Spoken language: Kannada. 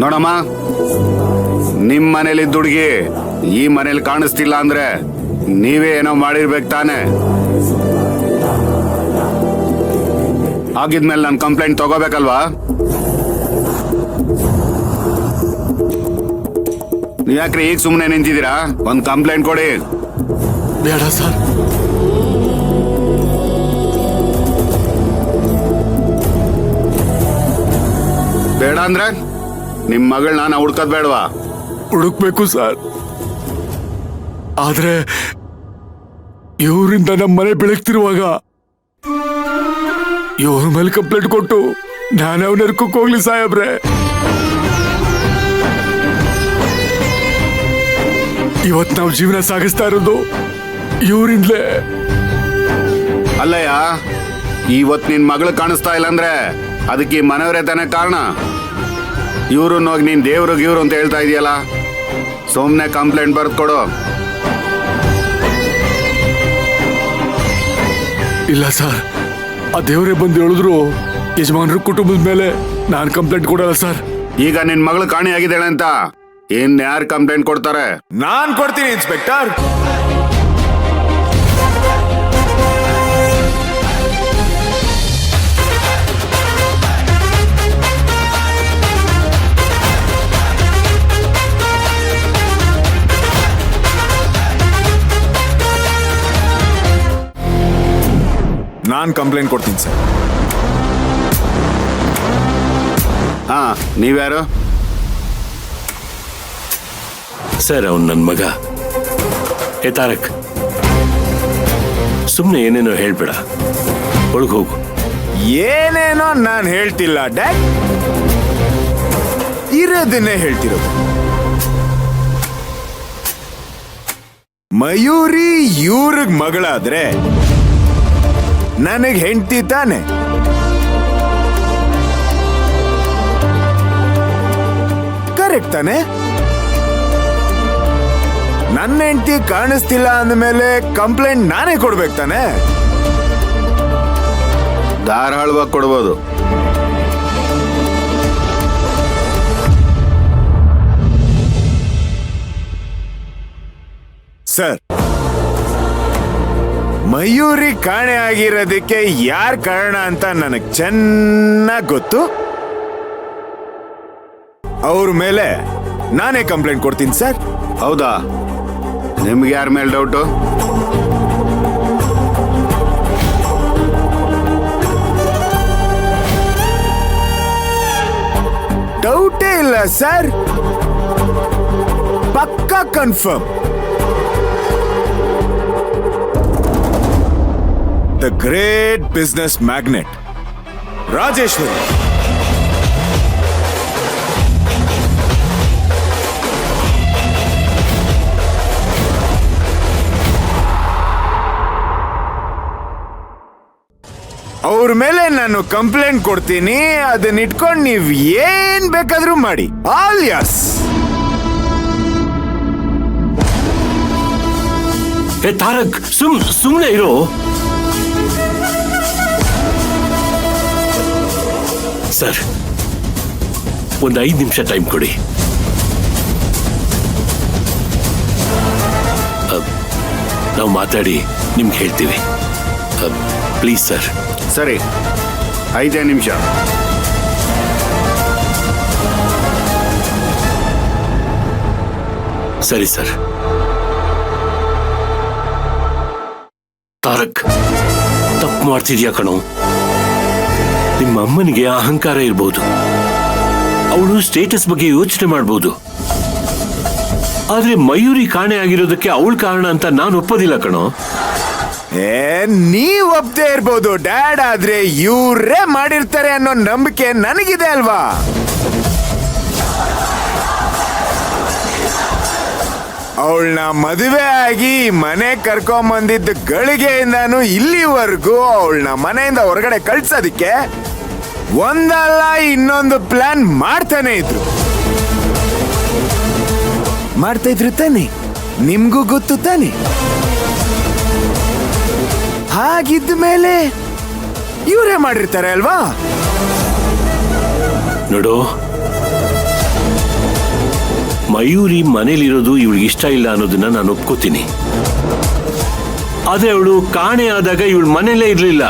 ನೋಡಮ್ಮ, ನಿಮ್ ಮನೇಲಿ ದುಡ್ಗಿ ಈ ಮನೇಲಿ ಕಾಣಿಸ್ತಿಲ್ಲ ಅಂದ್ರೆ ನೀವೇ ಏನೋ ಮಾಡಿರ್ಬೇಕು ತಾನೆ. ಆಗಿದ್ಮೇಲೆ ನಾನು ಕಂಪ್ಲೇಂಟ್ ತಗೋಬೇಕಲ್ವಾ? ಯಾಕ್ರಿ ಈಗ ಸುಮ್ಮನೆ ನಿಂತಿದ್ದೀರಾ? ಒಂದು ಕಂಪ್ಲೇಂಟ್ ಕೊಡಿ. ಬೇಡ ಸರ್. ಬೇಡ ಅಂದ್ರೆ ನಿಮ್ ಮಗಳನ್ನ ನಾ ಹುಡ್ಕೋದ್ ಬೇಡವಾ? ಹುಡುಕ್ಬೇಕು ಸರ್. ಆದ್ರೆ ಇವರಿಂದ ನಮ್ಮ ಮನೆ ಬೆಳಗ್ತಿರುವಾಗ ಇವ್ರ ಮೇಲೆ ಕಂಪ್ಲೇಂಟ್ ಕೊಟ್ಟು ನಾನು ಅವನ ನರ್ಕಕ್ಕೆ ಹೋಗ್ಲಿ ಸಾಹೇಬ್ರೆ. ಇವತ್ ನಾವು ಜೀವನ ಸಾಗಿಸ್ತಾ ಇರೋದು ಇವರಿಂದಲೇ. ಅಲ್ಲಯ್ಯ, ಇವತ್ ನಿನ್ ಮಗಳು ಕಾಣಿಸ್ತಾ ಇಲ್ಲ ಅಂದ್ರೆ ಅದಕ್ಕೆ ಈ ಮನೆಯವರೇ ತಾನೇ ಕಾರಣ. ಇವ್ರು ಹೋಗಿ ನೀನ್ ದೇವ್ರು ಗೀವ್ರು ಅಂತ ಹೇಳ್ತಾ ಇದೆಯಲ್ಲ, ಸುಮ್ನೆ ಕಂಪ್ಲೇಂಟ್ ಬರ್ದ್ ಕೊಡು. ಇಲ್ಲ ಸರ್, ಆ ದೇವರೇ ಬಂದು ಹೇಳಿದ್ರು ಯಜಮಾನ್ರ ಕುಟುಂಬದ ಮೇಲೆ ನಾನು ಕಂಪ್ಲೇಂಟ್ ಕೊಡಲ್ಲ ಸರ್. ಈಗ ನಿನ್ ಮಗಳು ಕಾಣೆಯಾಗಿದ್ದಾಳೆ ಅಂತ ಇನ್ ಯಾರು ಕಂಪ್ಲೇಂಟ್ ಕೊಡ್ತಾರೆ? ನಾನ್ ಕೊಡ್ತೀನಿ ಇನ್ಸ್ಪೆಕ್ಟರ್. ನಾನ್ ಕಂಪ್ಲೇಂಟ್ ಕೊಡ್ತೀನಿ ಸರ್. ಹಾ, ನೀವ್ಯಾರು? ಸರ್, ಅವನ್ ನನ್ನ ಮಗ. ಏ ತಾರಕ್, ಸುಮ್ಮನೆ ಏನೇನೋ ಹೇಳ್ಬೇಡ, ಒಳಗೆ ಹೋಗು. ಏನೇನೋ ನಾನ್ ಹೇಳ್ತಿಲ್ಲ ಡ್ಯಾಡ್, ಇರೋದನ್ನೇ ಹೇಳ್ತಿರೋದು. ಮಯೂರಿ ಇವ್ರಿಗ್ ಮಗಳಾದ್ರೆ ನನಗ್ ಹೆಂಡತಿ ತಾನೆ. ಕರೆಕ್ಟ್ ತಾನೆ? ನನ್ನ ಹೆಂಡತಿ ಕಾಣಿಸ್ತಿಲ್ಲ ಅಂದಮೇಲೆ ಕಂಪ್ಲೇಂಟ್ ನಾನೇ ಕೊಡ್ಬೇಕು ತಾನೆ? ಧಾರಾಳವಾಗಿ ಕೊಡ್ಬೋದು. ಸರ್, ಮಯೂರಿ ಕಾಣೆ ಆಗಿರೋದಕ್ಕೆ ಯಾರ್ ಕಾರಣ ಅಂತ ನನಗ್ ಚೆನ್ನಾಗ್ ಗೊತ್ತು. ಅವ್ರ ಮೇಲೆ ನಾನೇ ಕಂಪ್ಲೇಂಟ್ ಕೊಡ್ತೀನಿ ಸರ್. ಹೌದಾ? ನಿಮ್ಗೆ ಯಾರ ಮೇಲೆ ಡೌಟು? ಡೌಟೇ ಇಲ್ಲ ಸರ್, ಪಕ್ಕಾ confirm. The great business magnet Rajeshwari. ಅವ್ರ ಮೇಲೆ ನಾನು ಕಂಪ್ಲೇಂಟ್ ಕೊಡ್ತೀನಿ. ಅದನ್ನ ಇಟ್ಕೊಂಡು ನೀವ್ ಏನ್ ಬೇಕಾದ್ರೂ ಮಾಡಿ. All yours. ಏ ತಾರಕ್, ಸುಮ್ಮನೆ ಇರೋ. ಸರ್, ಒಂದು 5 ನಿಮಿಷ ಟೈಮ್ ಕೊಡಿ. ನಾವು ಮಾತಾಡಿ ನಿಮ್ಗೆ ಹೇಳ್ತೀವಿ. Please sir. ಸರಿ, 5 ನಿಮಿಷ. ಸರಿ ಸರ್. ತಾರಕ್, ತಪ್ಪು ಮಾಡ್ತಿದ್ಯಾ ಕಣೋ. ನಿಮ್ಮ ಅಮ್ಮನಿಗೆ ಅಹಂಕಾರ ಇರ್ಬೋದು, ಅವಳು ಸ್ಟೇಟಸ್ ಬಗ್ಗೆ ಯೋಚನೆ ಮಾಡ್ಬೋದು. ಆದ್ರೆ ಮಯೂರಿ ಕಾಣೆ ಆಗಿರೋದಕ್ಕೆ ಅವಳ ಕಾರಣ ಅಂತ ನಾನು ಒಪ್ಪೋದಿಲ್ಲ ಕಣೋ. ನೀವ್ ಒಪ್ತೇ ಇರ್ಬೋದು ಡ್ಯಾಡ್, ಆದ್ರೆ ಇವ್ರೇ ಮಾಡಿರ್ತಾರೆ ಅನ್ನೋ ನಂಬಿಕೆ ನನಗಿದೆ ಅಲ್ವಾ. ಅವಳನ್ನ ಮದುವೆ ಆಗಿ ಮನೆ ಕರ್ಕೊಂಬಂದಿದ್ದ ಗಳಿಗೆಯಿಂದಾನು ಇಲ್ಲಿವರೆಗೂ ಅವಳನ್ನ ಮನೆಯಿಂದ ಹೊರಗಡೆ ಕಳ್ಸೋದಿಕ್ಕೆ ಒಂದಲ್ಲ ಇನ್ನೊಂದು ಪ್ಲಾನ್ ಮಾಡ್ತಾನೆ ಇದ್ರು. ಮಾಡ್ತಾ ಇದ್ರು ತಾನೆ? ನಿಮ್ಗೂ ಗೊತ್ತು ತಾನೆ? ಹಾಗಿದ್ದ ಮೇಲೆ ಇವರೇ ಮಾಡಿರ್ತಾರೆ ಅಲ್ವಾ? ನೋಡು, ಮಯೂರಿ ಮನೇಲಿರೋದು ಇವಳಿಗೆ ಇಷ್ಟ ಇಲ್ಲ ಅನ್ನೋದನ್ನ ನಾನು ಒಪ್ಕೋತೀನಿ. ಆದ್ರೆ ಅವಳು ಕಾಣೆ ಆದಾಗ ಇವಳು ಮನೇಲೇ ಇರ್ಲಿಲ್ಲ.